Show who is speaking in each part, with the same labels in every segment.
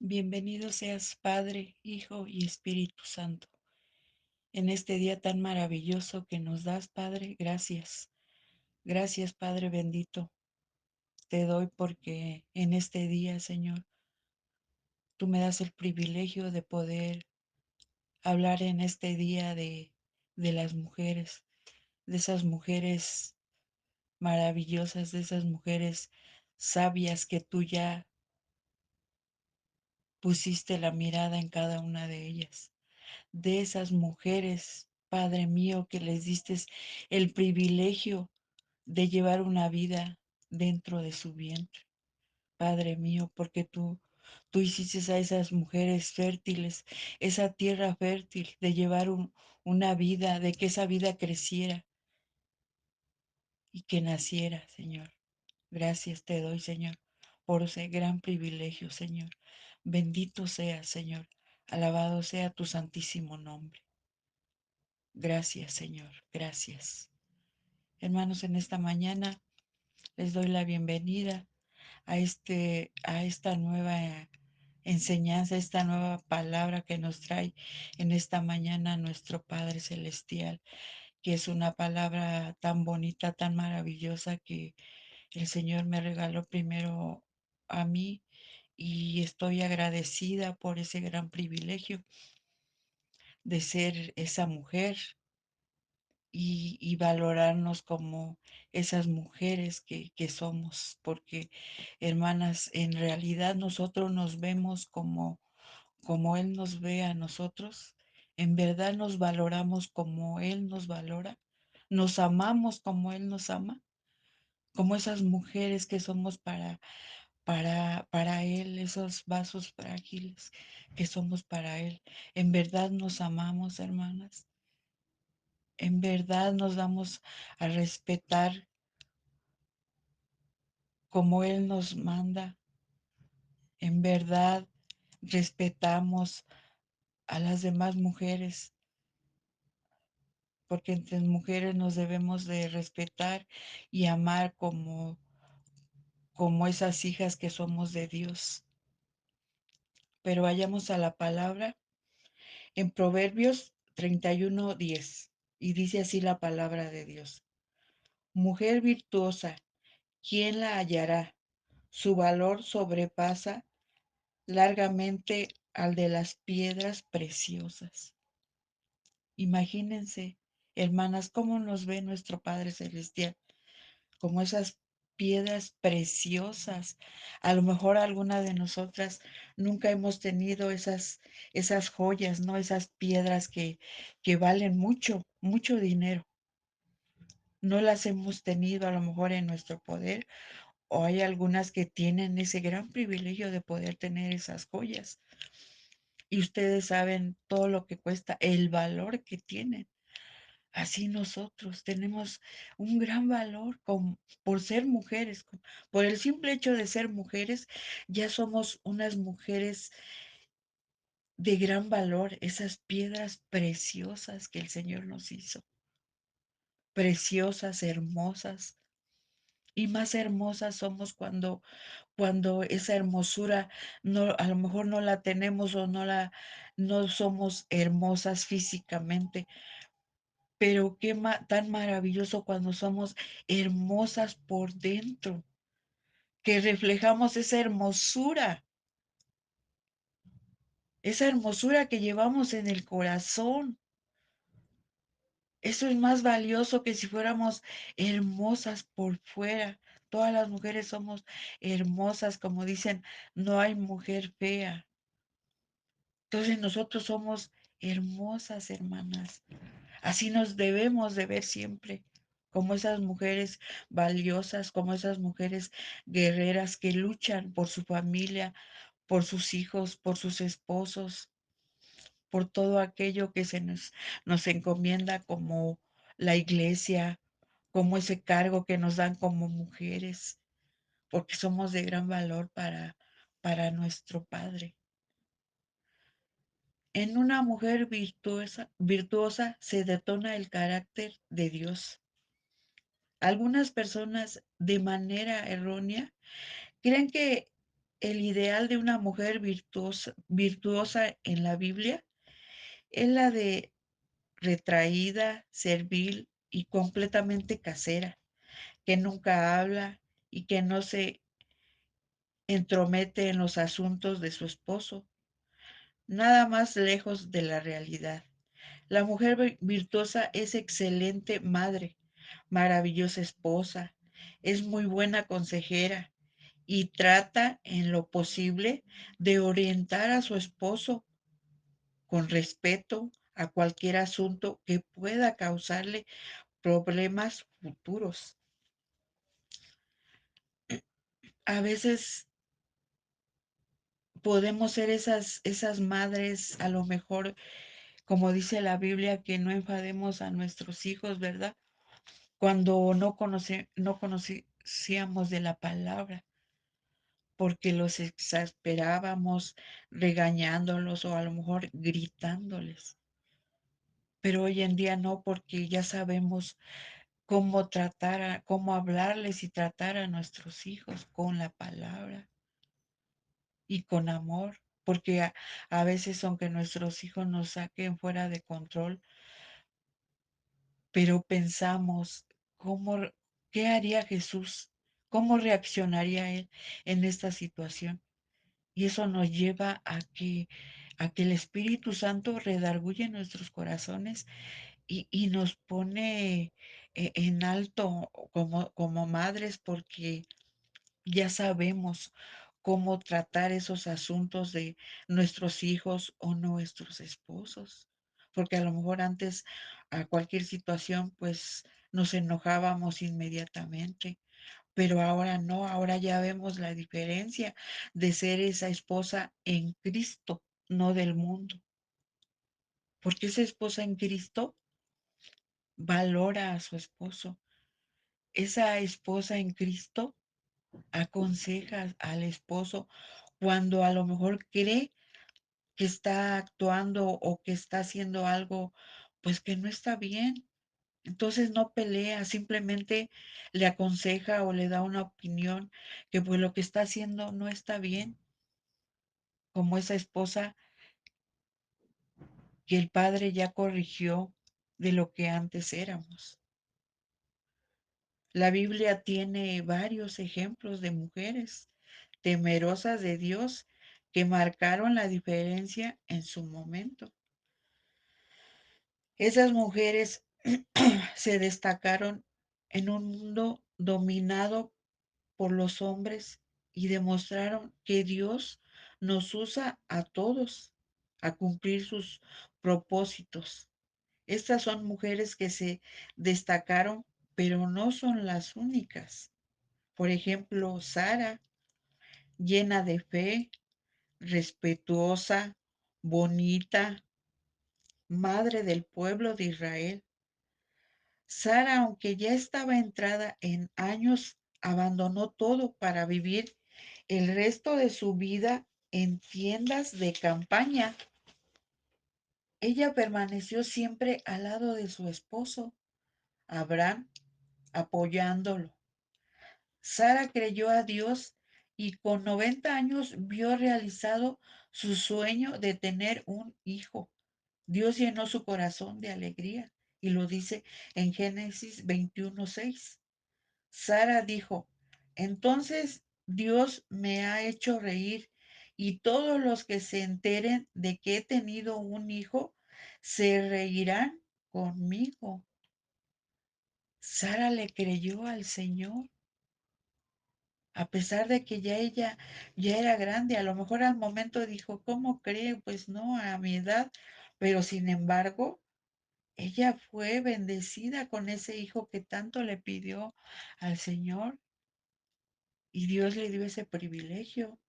Speaker 1: Bienvenido seas Padre, Hijo y Espíritu Santo. En este día tan maravilloso que nos das, Padre, gracias. Gracias, Padre bendito. Te doy porque en este día, Señor, tú me das el privilegio de poder hablar en este día de las mujeres, de esas mujeres maravillosas, de esas mujeres sabias que tú ya pusiste la mirada en cada una de ellas. De esas mujeres, Padre mío, que les diste el privilegio de llevar una vida dentro de su vientre. Padre mío, porque tú hiciste a esas mujeres fértiles, esa tierra fértil de llevar una vida, de que esa vida creciera y que naciera, Señor. Gracias te doy, Señor, por ese gran privilegio, Señor. Bendito sea, Señor. Alabado sea tu santísimo nombre. Gracias, Señor, gracias. Hermanos, en esta mañana les doy la bienvenida a esta nueva enseñanza, esta nueva palabra que nos trae en esta mañana nuestro Padre Celestial, que es una palabra tan bonita, tan maravillosa que el Señor me regaló primero a mí y estoy agradecida por ese gran privilegio de ser esa mujer y valorarnos como esas mujeres que somos, porque hermanas, en realidad nosotros nos vemos como Él nos ve a nosotros, en verdad nos valoramos como Él nos valora, nos amamos como Él nos ama, como esas mujeres que somos para Él, esos vasos frágiles que somos para Él. En verdad nos amamos, hermanas. En verdad nos damos a respetar como Él nos manda. En verdad respetamos a las demás mujeres, porque entre mujeres nos debemos de respetar y amar como esas hijas que somos de Dios. Pero vayamos a la palabra en Proverbios 31:10 y dice así la palabra de Dios. Mujer virtuosa, ¿quién la hallará? Su valor sobrepasa largamente al de las piedras preciosas. Imagínense, hermanas, cómo nos ve nuestro Padre Celestial, como esas piedras preciosas. A lo mejor alguna de nosotras nunca hemos tenido esas joyas, ¿no? Esas piedras que valen mucho, mucho dinero. No las hemos tenido a lo mejor en nuestro poder, o hay algunas que tienen ese gran privilegio de poder tener esas joyas. Y ustedes saben todo lo que cuesta, el valor que tienen. Así nosotros tenemos un gran valor por ser mujeres, por el simple hecho de ser mujeres, ya somos unas mujeres de gran valor, esas piedras preciosas que el Señor nos hizo, preciosas, hermosas. Y más hermosas somos cuando esa hermosura no, a lo mejor no la tenemos o no somos hermosas físicamente, pero qué tan maravilloso cuando somos hermosas por dentro, que reflejamos esa hermosura que llevamos en el corazón. Eso es más valioso que si fuéramos hermosas por fuera. Todas las mujeres somos hermosas, como dicen, no hay mujer fea. Entonces nosotros somos hermosas, hermanas. Así nos debemos de ver siempre, como esas mujeres valiosas, como esas mujeres guerreras que luchan por su familia, por sus hijos, por sus esposos, por todo aquello que nos encomienda como la iglesia, como ese cargo que nos dan como mujeres, porque somos de gran valor para nuestro Padre. En una mujer virtuosa se detona el carácter de Dios. Algunas personas de manera errónea creen que el ideal de una mujer virtuosa en la Biblia es la de retraída, servil y completamente casera, que nunca habla y que no se entromete en los asuntos de su esposo, nada más lejos de la realidad. La mujer virtuosa es excelente madre, maravillosa esposa, es muy buena consejera y trata en lo posible de orientar a su esposo con respeto a cualquier asunto que pueda causarle problemas futuros. A veces podemos ser esas madres, a lo mejor, como dice la Biblia, que no enfademos a nuestros hijos, ¿verdad? Cuando no conocíamos de la palabra, porque los exasperábamos regañándolos o a lo mejor gritándoles. Pero hoy en día no, porque ya sabemos cómo hablarles y tratar a nuestros hijos con la palabra y con amor, porque a veces aunque nuestros hijos nos saquen fuera de control, pero pensamos, ¿cómo, qué haría Jesús? ¿Cómo reaccionaría él en esta situación? Y eso nos lleva a que el Espíritu Santo redarguye nuestros corazones y nos pone en alto como madres, porque ya sabemos cómo tratar esos asuntos de nuestros hijos o nuestros esposos. Porque a lo mejor antes a cualquier situación pues nos enojábamos inmediatamente, pero ahora no, ahora ya vemos la diferencia de ser esa esposa en Cristo, no del mundo. Porque esa esposa en Cristo valora a su esposo. Esa esposa en Cristo aconseja al esposo cuando a lo mejor cree que está actuando o que está haciendo algo, pues que no está bien. Entonces no pelea, simplemente le aconseja o le da una opinión que pues lo que está haciendo no está bien, como esa esposa que el padre ya corrigió de lo que antes éramos. La Biblia tiene varios ejemplos de mujeres temerosas de Dios que marcaron la diferencia en su momento. Esas mujeres se destacaron en un mundo dominado por los hombres y demostraron que Dios nos usa a todos a cumplir sus propósitos. Estas son mujeres que se destacaron, pero no son las únicas. Por ejemplo, Sara, llena de fe, respetuosa, bonita, madre del pueblo de Israel. Sara, aunque ya estaba entrada en años, abandonó todo para vivir el resto de su vida en tiendas de campaña. Ella permaneció siempre al lado de su esposo, Abraham, apoyándolo. Sara creyó a Dios y con 90 años vio realizado su sueño de tener un hijo. Dios llenó su corazón de alegría y lo dice en Génesis 21:6. Sara dijo, entonces Dios me ha hecho reír y todos los que se enteren de que he tenido un hijo se reirán conmigo. Sara le creyó al Señor a pesar de que ya ella ya era grande. A lo mejor al momento dijo, ¿cómo cree? Pues no, a mi edad. Pero sin embargo, ella fue bendecida con ese hijo que tanto le pidió al Señor y Dios le dio ese privilegio.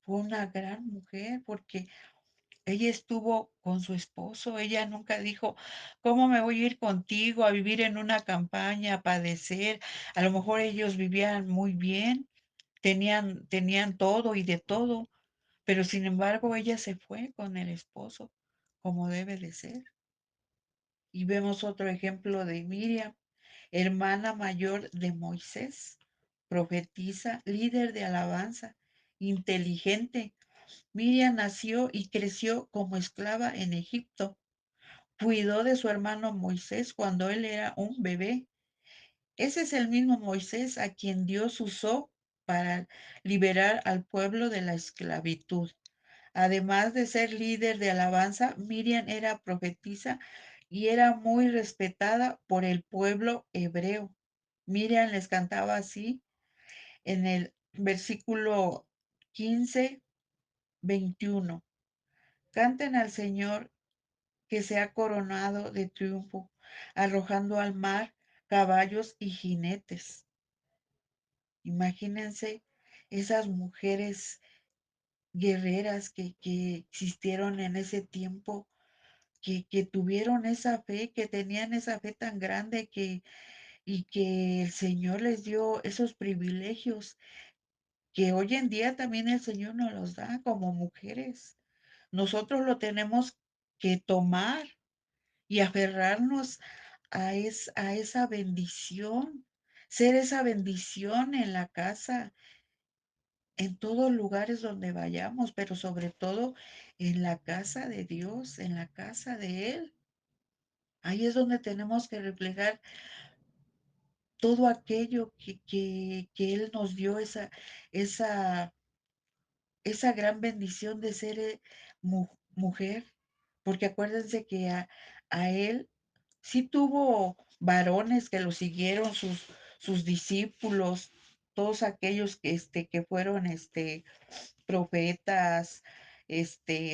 Speaker 1: Fue una gran mujer porque ella estuvo con su esposo. Ella nunca dijo, ¿cómo me voy a ir contigo a vivir en una campaña, a padecer? A lo mejor ellos vivían muy bien, tenían todo y de todo, pero sin embargo ella se fue con el esposo, como debe de ser. Y vemos otro ejemplo de Miriam, hermana mayor de Moisés, profetisa, líder de alabanza. inteligente. Miriam nació y creció como esclava en Egipto. Cuidó de su hermano Moisés cuando él era un bebé. Ese es el mismo Moisés a quien Dios usó para liberar al pueblo de la esclavitud. Además de ser líder de alabanza, Miriam era profetisa y era muy respetada por el pueblo hebreo. Miriam les cantaba así en el versículo 15, 21. Canten al Señor que se ha coronado de triunfo, arrojando al mar caballos y jinetes. Imagínense esas mujeres guerreras que existieron en ese tiempo, que tuvieron esa fe, que tenían esa fe tan grande y que el Señor les dio esos privilegios que hoy en día también el Señor nos los da como mujeres. Nosotros lo tenemos que tomar y aferrarnos a esa bendición, ser esa bendición en la casa, en todos lugares donde vayamos, pero sobre todo en la casa de Dios, en la casa de Él. Ahí es donde tenemos que reflejar todo aquello que Él nos dio, esa, esa gran bendición de ser mujer, porque acuérdense que a Él sí tuvo varones que lo siguieron, sus discípulos, todos aquellos que fueron profetas,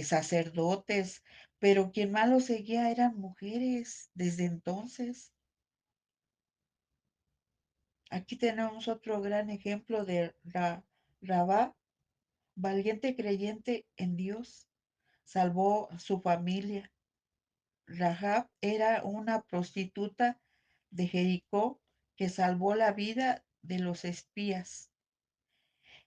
Speaker 1: sacerdotes, pero quien más lo seguía eran mujeres desde entonces. Aquí tenemos otro gran ejemplo de Rabá, valiente creyente en Dios, salvó a su familia. Rahab era una prostituta de Jericó que salvó la vida de los espías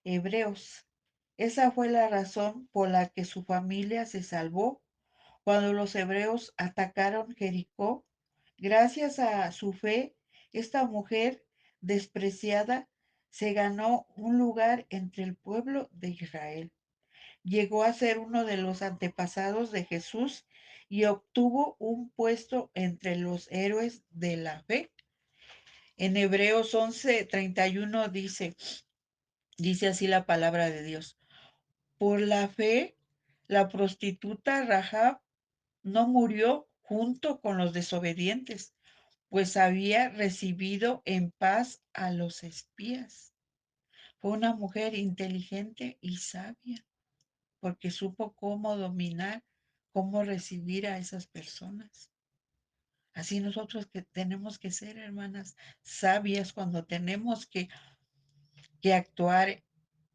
Speaker 1: hebreos. Esa fue la razón por la que su familia se salvó cuando los hebreos atacaron Jericó. Gracias a su fe, esta mujer despreciada se ganó un lugar entre el pueblo de Israel. Llegó a ser uno de los antepasados de Jesús y obtuvo un puesto entre los héroes de la fe. En Hebreos 11:31 dice así la palabra de Dios. Por la fe, la prostituta Rahab no murió junto con los desobedientes, pues había recibido en paz a los espías. Fue una mujer inteligente y sabia, porque supo cómo dominar, cómo recibir a esas personas. Así nosotros que tenemos que ser, hermanas, sabias cuando tenemos que actuar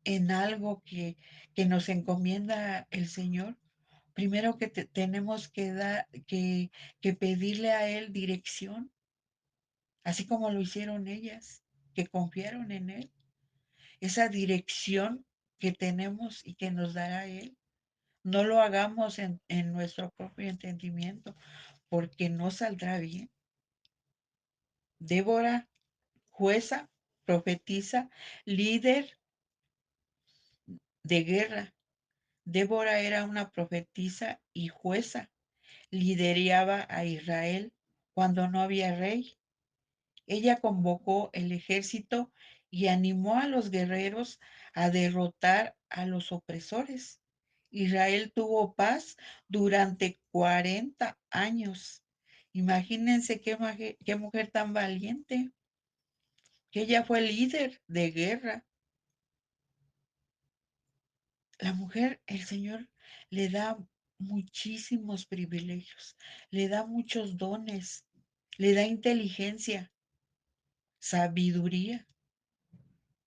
Speaker 1: en algo que nos encomienda el Señor. Primero que tenemos que pedirle a Él dirección, así como lo hicieron ellas, que confiaron en Él. Esa dirección que tenemos y que nos dará Él, no lo hagamos en nuestro propio entendimiento, porque no saldrá bien. Débora, jueza, profetisa, líder de guerra. Débora era una profetisa y jueza. Lideraba a Israel cuando no había rey. Ella convocó el ejército y animó a los guerreros a derrotar a los opresores. Israel tuvo paz durante 40 años. Imagínense qué mujer tan valiente, que ella fue líder de guerra. La mujer, el Señor le da muchísimos privilegios, le da muchos dones, le da inteligencia, sabiduría.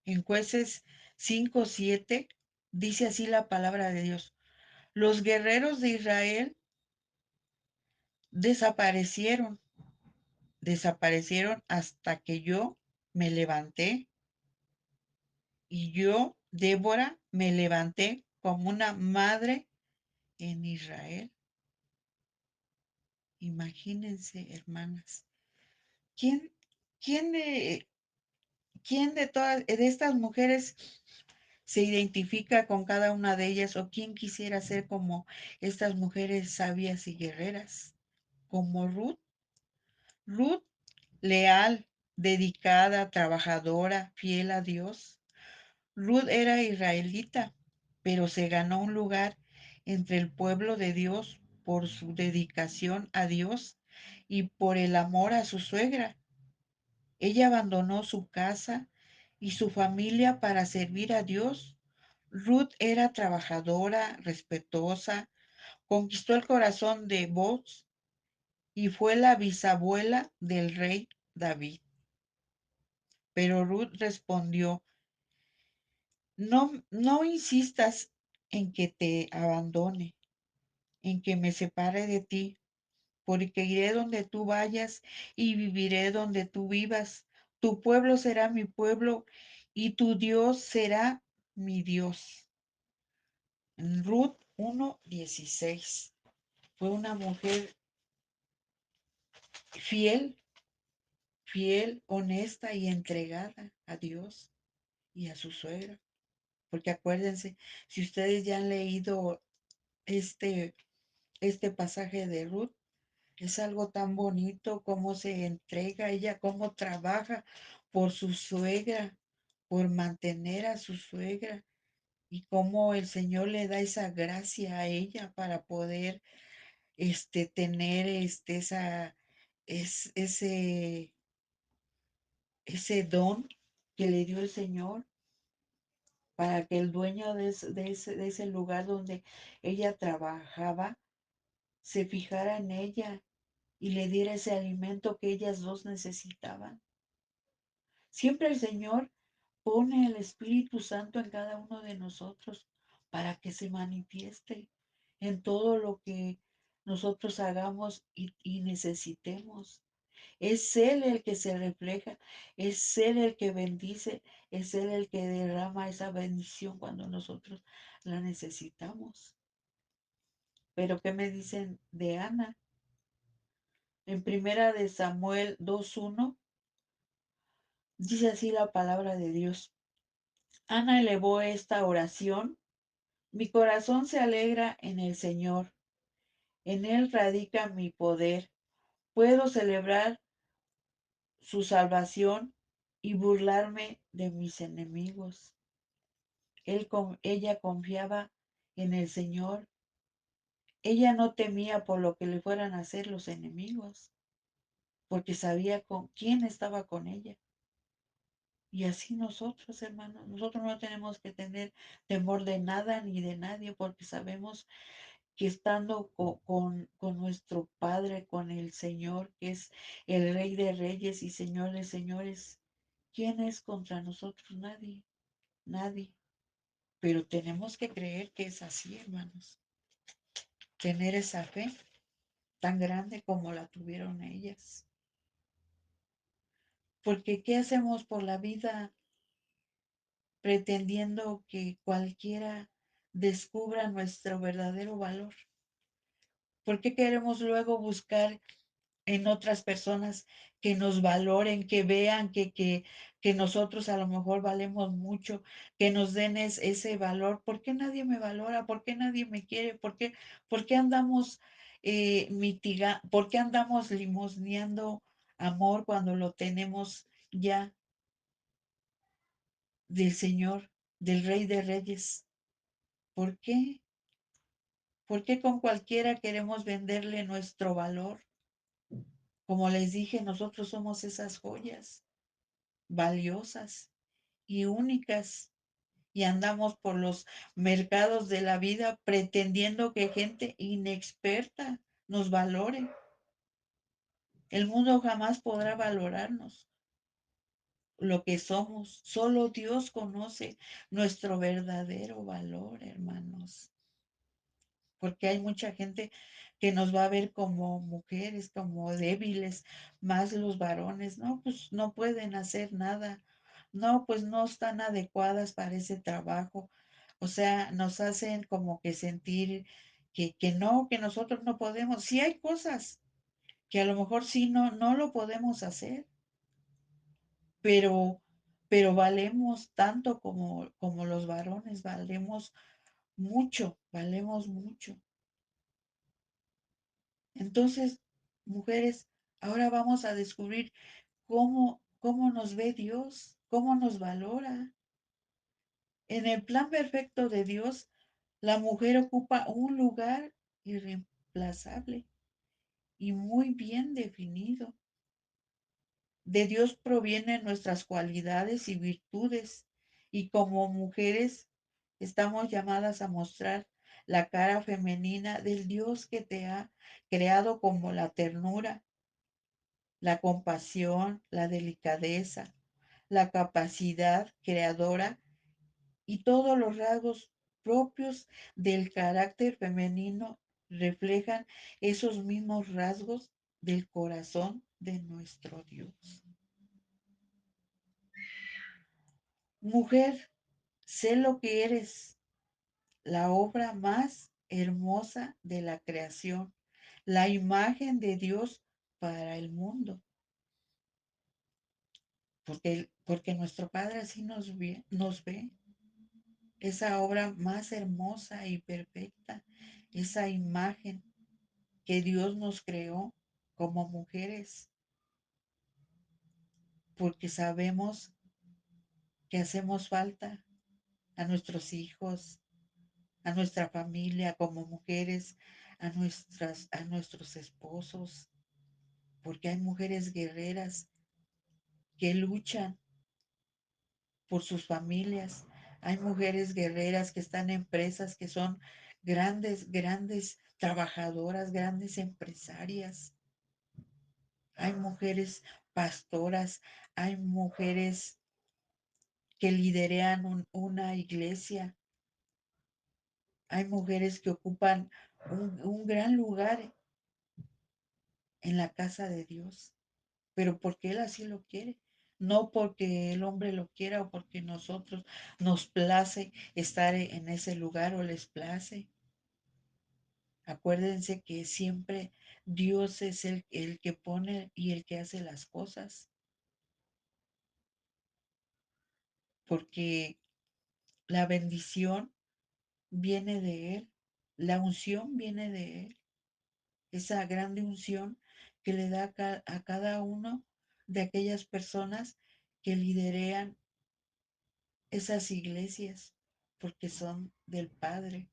Speaker 1: En Jueces 5:7 dice así la palabra de Dios. Los guerreros de Israel desaparecieron, desaparecieron hasta que yo me levanté y yo, Débora, me levanté como una madre en Israel. Imagínense, hermanas, ¿quién, quién de, quién de todas de estas mujeres se identifica con cada una de ellas o quién quisiera ser como estas mujeres sabias y guerreras, como Ruth. Ruth, leal, dedicada, trabajadora, fiel a Dios. Ruth era israelita, pero se ganó un lugar entre el pueblo de Dios por su dedicación a Dios y por el amor a su suegra. Ella abandonó su casa y su familia para servir a Dios. Ruth era trabajadora, respetuosa, conquistó el corazón de Boaz y fue la bisabuela del rey David. Pero Ruth respondió, no, no insistas en que te abandone, en que me separe de ti, porque iré donde tú vayas y viviré donde tú vivas. Tu pueblo será mi pueblo y tu Dios será mi Dios. En Ruth 1:16 fue una mujer fiel, fiel, honesta y entregada a Dios y a su suegra. Porque acuérdense, si ustedes ya han leído este, este pasaje de Ruth, es algo tan bonito cómo se entrega ella, cómo trabaja por su suegra, por mantener a su suegra y cómo el Señor le da esa gracia a ella para poder tener ese, ese don que le dio el Señor para que el dueño de ese lugar donde ella trabajaba se fijara en ella y le diera ese alimento que ellas dos necesitaban. Siempre el Señor pone el Espíritu Santo en cada uno de nosotros para que se manifieste en todo lo que nosotros hagamos y necesitemos. Es Él el que se refleja, es Él el que bendice, es Él el que derrama esa bendición cuando nosotros la necesitamos. Pero ¿qué me dicen de Ana? En primera de Samuel 2:1 dice así la palabra de Dios. Ana elevó esta oración. Mi corazón se alegra en el Señor. En Él radica mi poder. Puedo celebrar su salvación y burlarme de mis enemigos. Ella confiaba en el Señor. Ella no temía por lo que le fueran a hacer los enemigos, porque sabía con quién estaba con ella. Y así nosotros, hermanos, nosotros no tenemos que tener temor de nada ni de nadie, porque sabemos que estando con nuestro Padre, con el Señor, que es el Rey de Reyes y Señor de Señores, ¿quién es contra nosotros? Nadie, nadie. Pero tenemos que creer que es así, hermanos. Tener esa fe tan grande como la tuvieron ellas. Porque ¿qué hacemos por la vida pretendiendo que cualquiera descubra nuestro verdadero valor? ¿Por qué queremos luego buscar en otras personas que nos valoren, que vean que nosotros a lo mejor valemos mucho, que nos den ese valor? ¿Por qué nadie me valora? ¿Por qué nadie me quiere? Por qué andamos por qué andamos limosneando amor cuando lo tenemos ya del Señor, del Rey de Reyes? ¿Por qué? ¿Por qué con cualquiera queremos venderle nuestro valor? Como les dije, nosotros somos esas joyas valiosas y únicas y andamos por los mercados de la vida pretendiendo que gente inexperta nos valore. El mundo jamás podrá valorarnos lo que somos. Solo Dios conoce nuestro verdadero valor, hermanos. Porque hay mucha gente que nos va a ver como mujeres, como débiles, más los varones, no, pues no pueden hacer nada, no, pues no están adecuadas para ese trabajo. O sea, nos hacen como que sentir que no, que nosotros no podemos. Sí hay cosas que a lo mejor sí no lo podemos hacer, pero pero valemos tanto como los varones, valemos mucho. Entonces, mujeres, ahora vamos a descubrir cómo nos ve Dios, cómo nos valora. En el plan perfecto de Dios, la mujer ocupa un lugar irreemplazable y muy bien definido. De Dios provienen nuestras cualidades y virtudes, y como mujeres estamos llamadas a mostrar la cara femenina del Dios que te ha creado, como la ternura, la compasión, la delicadeza, la capacidad creadora y todos los rasgos propios del carácter femenino reflejan esos mismos rasgos del corazón de nuestro Dios. Mujer, sé lo que eres, la obra más hermosa de la creación, la imagen de Dios para el mundo, porque nuestro Padre así nos ve, esa obra más hermosa y perfecta, esa imagen que Dios nos creó como mujeres, porque sabemos que hacemos falta a nuestros hijos, a nuestra familia como mujeres, a nuestros esposos, porque hay mujeres guerreras que luchan por sus familias. Hay mujeres guerreras que están en empresas, que son grandes trabajadoras, grandes empresarias. Hay mujeres pastoras, hay mujeres que liderean una iglesia, hay mujeres que ocupan un gran lugar en la casa de Dios, pero porque Él así lo quiere, no porque el hombre lo quiera o porque nosotros nos place estar en ese lugar o les place. Acuérdense que siempre Dios es el que pone y el que hace las cosas, porque la bendición viene de Él, la unción viene de Él, esa grande unción que le da a cada uno de aquellas personas que liderean esas iglesias, porque son del Padre,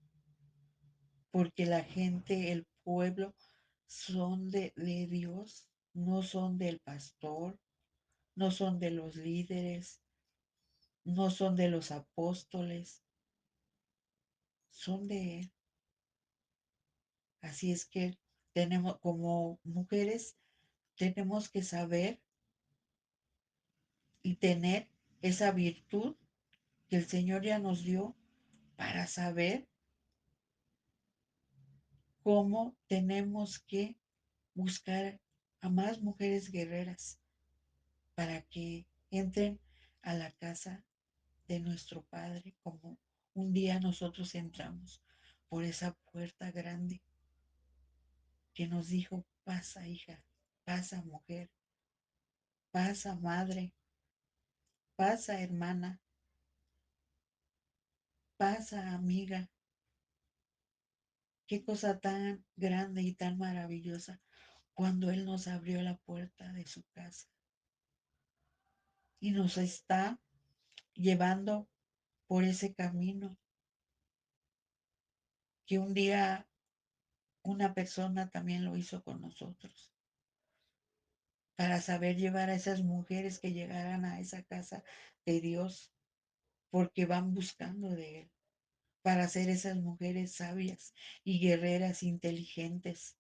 Speaker 1: porque la gente, el pueblo, son de Dios, no son del pastor, no son de los líderes, no son de los apóstoles, son de Él. Así es que tenemos, como mujeres, tenemos que saber y tener esa virtud que el Señor ya nos dio para saber cómo tenemos que buscar a más mujeres guerreras para que entren a la casa de nuestro Padre, como un día nosotros entramos por esa puerta grande que nos dijo: pasa, hija, pasa, mujer, pasa, madre, pasa, hermana, pasa, amiga. Qué cosa tan grande y tan maravillosa cuando Él nos abrió la puerta de su casa y nos está llevando por ese camino que un día una persona también lo hizo con nosotros, para saber llevar a esas mujeres que llegaran a esa casa de Dios, porque van buscando de Él, para ser esas mujeres sabias y guerreras inteligentes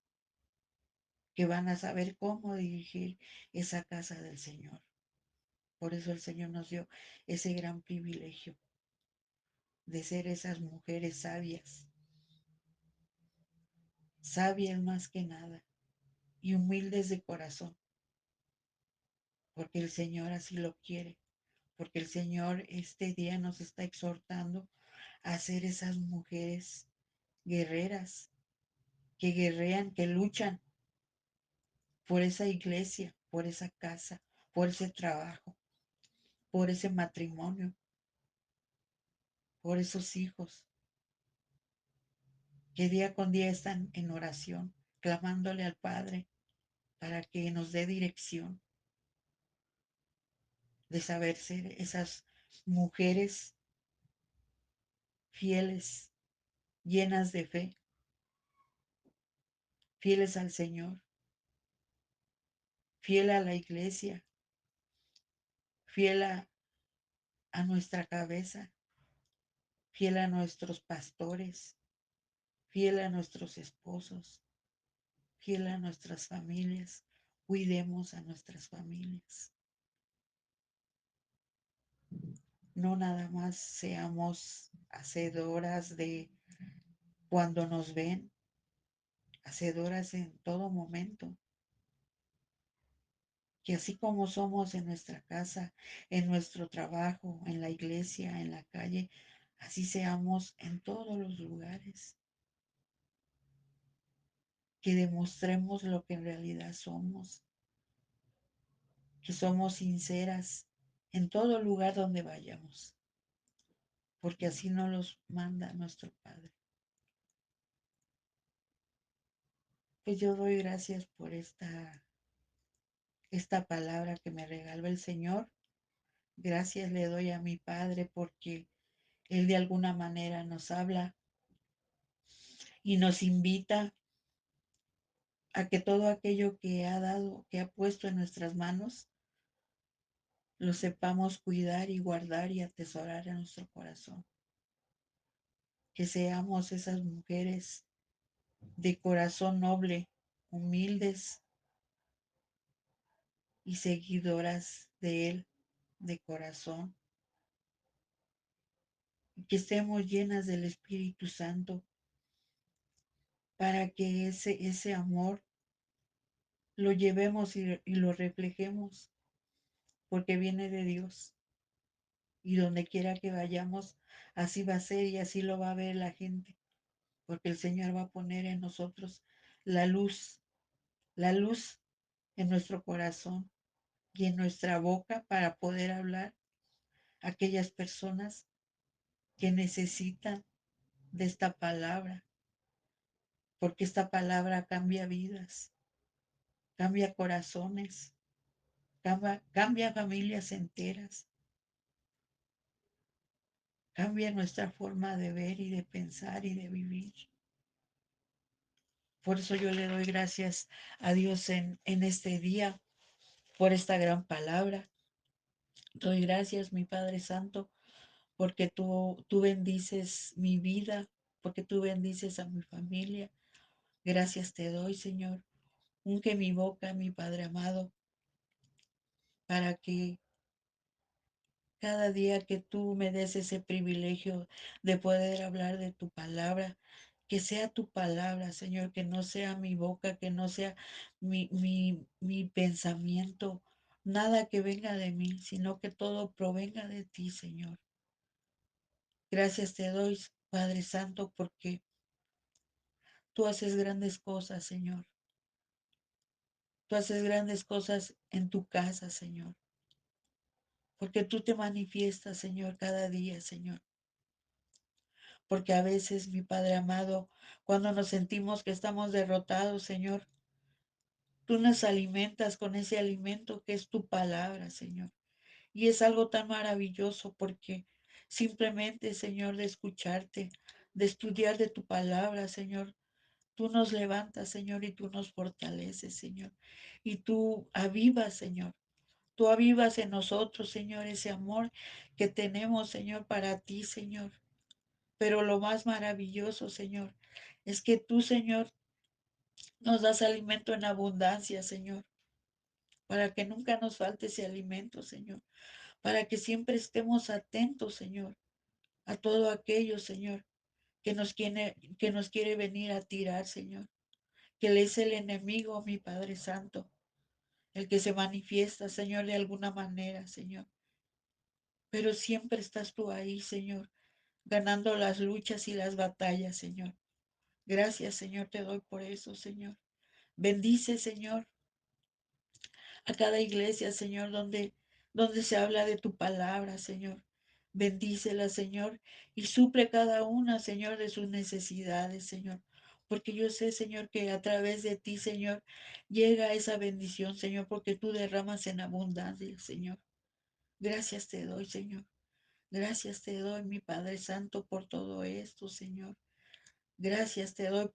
Speaker 1: que van a saber cómo dirigir esa casa del Señor. Por eso el Señor nos dio ese gran privilegio de ser esas mujeres sabias, sabias más que nada y humildes de corazón, porque el Señor así lo quiere, porque el Señor este día nos está exhortando a ser esas mujeres guerreras, que guerrean, que luchan por esa iglesia, por esa casa, por ese trabajo, por ese matrimonio, por esos hijos que día con día están en oración, clamándole al Padre para que nos dé dirección de saber ser esas mujeres fieles, llenas de fe, fieles al Señor, fiel a la iglesia, fiel a nuestra cabeza, fiel a nuestros pastores, fiel a nuestros esposos, fiel a nuestras familias. Cuidemos a nuestras familias. No nada más seamos hacedoras de cuando nos ven, hacedoras en todo momento. Que así como somos en nuestra casa, en nuestro trabajo, en la iglesia, en la calle, así seamos en todos los lugares. Que demostremos lo que en realidad somos, que somos sinceras en todo lugar donde vayamos, porque así nos los manda nuestro Padre. Pues yo doy gracias por esta palabra que me regaló el Señor. Gracias le doy a mi Padre porque Él de alguna manera nos habla y nos invita a que todo aquello que ha dado, que ha puesto en nuestras manos, lo sepamos cuidar y guardar y atesorar en nuestro corazón. Que seamos esas mujeres de corazón noble, humildes y seguidoras de Él de corazón. Y que estemos llenas del Espíritu Santo para que ese amor lo llevemos y lo reflejemos, porque viene de Dios. Y donde quiera que vayamos, así va a ser y así lo va a ver la gente, porque el Señor va a poner en nosotros la la luz en nuestro corazón y en nuestra boca para poder hablar a aquellas personas que necesitan de esta palabra, porque esta palabra cambia vidas, cambia corazones, cambia familias enteras, cambia nuestra forma de ver y de pensar y de vivir. Por eso yo le doy gracias a Dios en este día, por esta gran palabra. Doy gracias, mi Padre Santo, porque tú bendices mi vida, porque tú bendices a mi familia. Gracias te doy, Señor. Unge mi boca, mi Padre amado, para que cada día que tú me des ese privilegio de poder hablar de tu palabra, que sea tu palabra, Señor, que no sea mi boca, que no sea mi pensamiento, nada que venga de mí, sino que todo provenga de ti, Señor. Gracias te doy, Padre Santo, porque tú haces grandes cosas, Señor. Tú haces grandes cosas en tu casa, Señor. Porque tú te manifiestas, Señor, cada día, Señor. Porque a veces, mi Padre amado, cuando nos sentimos que estamos derrotados, Señor, tú nos alimentas con ese alimento que es tu palabra, Señor. Y es algo tan maravilloso porque simplemente, Señor, de escucharte, de estudiar de tu palabra, Señor, tú nos levantas, Señor, y tú nos fortaleces, Señor. Y tú avivas, Señor. Tú avivas en nosotros, Señor, ese amor que tenemos, Señor, para ti, Señor. Pero lo más maravilloso, Señor, es que tú, Señor, nos das alimento en abundancia, Señor, para que nunca nos falte ese alimento, Señor, para que siempre estemos atentos, Señor, a todo aquello, Señor, que nos quiere venir a tirar, Señor, que Él es el enemigo, mi Padre Santo, el que se manifiesta, Señor, de alguna manera, Señor. Pero siempre estás tú ahí, Señor, ganando las luchas y las batallas, Señor. Gracias, Señor, te doy por eso, Señor. Bendice, Señor, a cada iglesia, Señor, donde donde se habla de tu palabra, Señor. Bendícela, Señor, y suple cada una, Señor, de sus necesidades, Señor. Porque yo sé, Señor, que a través de ti, Señor, llega esa bendición, Señor, porque tú derramas en abundancia, Señor. Gracias te doy, Señor. Gracias te doy, mi Padre Santo, por todo esto, Señor. Gracias te doy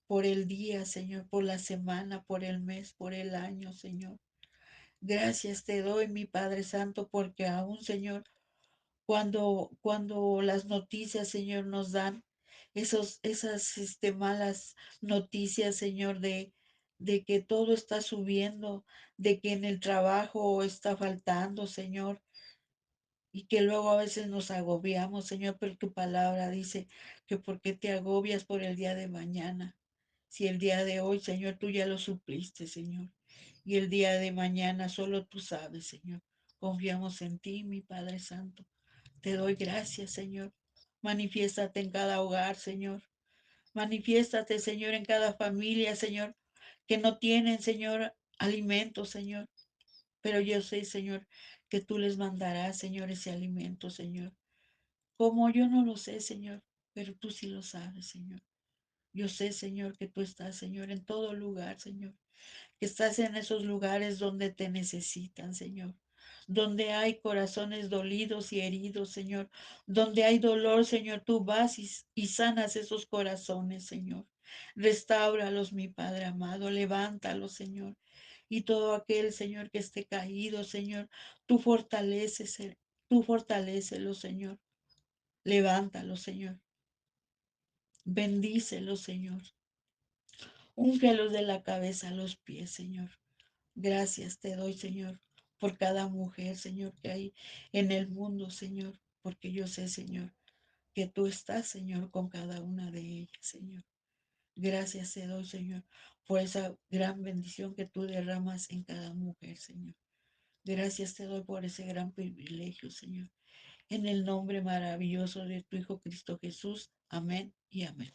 Speaker 1: por el día, Señor, por la semana, por el mes, por el año, Señor. Gracias te doy, mi Padre Santo, porque aún, Señor, cuando las noticias, Señor, nos dan esas malas noticias, Señor, de que todo está subiendo, de que en el trabajo está faltando, Señor, y que luego a veces nos agobiamos, Señor, pero tu palabra dice que por qué te agobias por el día de mañana. Si el día de hoy, Señor, tú ya lo supliste, Señor. Y el día de mañana solo tú sabes, Señor. Confiamos en ti, mi Padre Santo. Te doy gracias, Señor. Manifiéstate en cada hogar, Señor. Manifiéstate, Señor, en cada familia, Señor, que no tienen, Señor, alimento, Señor. Pero yo sé, Señor, que tú les mandarás, Señor, ese alimento, Señor. Como yo no lo sé, Señor, pero tú sí lo sabes, Señor. Yo sé, Señor, que tú estás, Señor, en todo lugar, Señor. Que estás en esos lugares donde te necesitan, Señor. Donde hay corazones dolidos y heridos, Señor. Donde hay dolor, Señor, tú vas y sanas esos corazones, Señor. Restáuralos, mi Padre amado. Levántalos, Señor. Y todo aquel, Señor, que esté caído, Señor, tú fortaleces, tú fortalécelo, Señor. Levántalo, Señor. Bendícelo, Señor. Úngelos de la cabeza a los pies, Señor. Gracias te doy, Señor, por cada mujer, Señor, que hay en el mundo, Señor, porque yo sé, Señor, que tú estás, Señor, con cada una de ellas, Señor. Gracias te doy, Señor, por esa gran bendición que tú derramas en cada mujer, Señor. Gracias te doy por ese gran privilegio, Señor. En el nombre maravilloso de tu Hijo Cristo Jesús. Amén y amén.